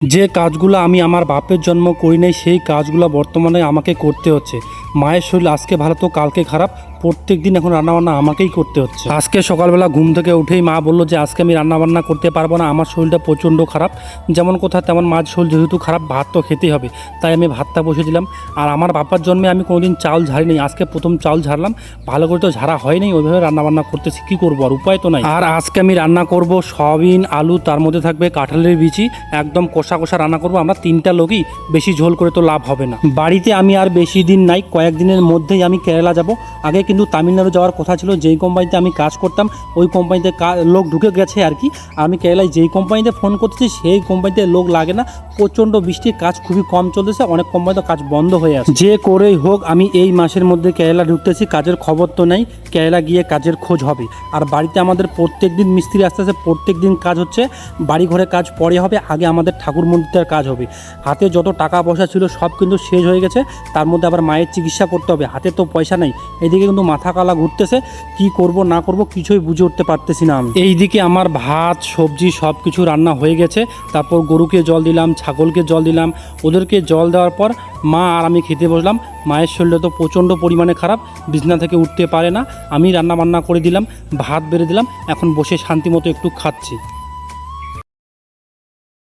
যে কাজগুলো আমি আমার বাপের জন্ম করি নাই সেই কাজগুলো বর্তমানে আমাকে করতে হচ্ছে। মায়ের শরীর আজকে ভালো তো কালকে খারাপ, প্রত্যেক দিন এখন রান্নাবান্না আমাকেই করতে হচ্ছে। আজকে সকালবেলা ঘুম থেকে উঠেই মা বললো যে আজকে আমি রান্নাবান্না করতে পারবো না, আমার শরীরটা প্রচণ্ড খারাপ। যেমন কথা তেমন মাছ শরীর যেহেতু খারাপ, ভাত তো খেতেই হবে, তাই আমি ভাতটা বসে দিলাম। আর আমার বাবার জন্মে আমি কোনোদিন চাল ঝাড়িনি, আজকে প্রথম চাল ঝাড়লাম। ভালো করে তো ঝাড়া হয়নি, ওইভাবে রান্নাবান্না করতেছি, কী করবো আর, উপায় তো নাই। আর আজকে আমি রান্না করব সয়াবিন আলু, তার মধ্যে থাকবে কাঁঠালের বিচি, একদম কষা কষা রান্না করব। আমরা তিনটা লোকই, বেশি ঝোল করে তো লাভ হবে না। বাড়িতে আমি আর বেশি দিন নাই, কয়েকদিনের মধ্যেই আমি কেরালা যাব। আগে কিন্তু তামিলনাড়ু যাওয়ার কথা ছিল, যেই কোম্পানিতে আমি কাজ করতাম ওই কোম্পানিতে লোক ঢুকে গেছে আর কি। আমি কেরালায় যেই কোম্পানিতে ফোন করতেছি সেই কোম্পানিতে লোক লাগে না, প্রচণ্ড বৃষ্টির কাজ খুবই কম চলতেছে, অনেক কোম্পানিতে কাজ বন্ধ হয়ে আছে। যে করেই হোক আমি এই মাসের মধ্যে কেরালা ঢুকতেছি, কাজের খবর তো নেই, কেরালা গিয়ে কাজের খোঁজ হবে। আর বাড়িতে আমাদের প্রত্যেক দিন মিস্ত্রি আসতে আসতে প্রত্যেক দিন কাজ হচ্ছে, বাড়ি ঘরে কাজ পরে হবে, আগে আমাদের ঠাকুর মন্দিরটার কাজ হবে। হাতে যত টাকা পয়সা ছিল সব কিন্তু শেষ হয়ে গেছে, তার মধ্যে আবার মায়ের চিকিৎসা করতে হবে, হাতে তো পয়সা নেই। এদিকে কিন্তু মাথা কালা ঘুরতেছে, কি করব না করব কিছুই বুঝে উঠতে পারতেছি না আমি। এইদিকে আমার ভাত সবজি সব কিছু রান্না হয়ে গেছে, তারপর গরুকে জল দিলাম, ছাগলকে জল দিলাম, ওদেরকে জল দেওয়ার পর মা আর আমি খেতে বসলাম। মায়ের শরীরটা তো প্রচণ্ড পরিমাণে খারাপ, বিছনা থেকে উঠতে পারে না। আমি রান্না বান্না করে দিলাম, ভাত বেড়ে দিলাম, এখন বসে শান্তি মতো একটু খাচ্ছি।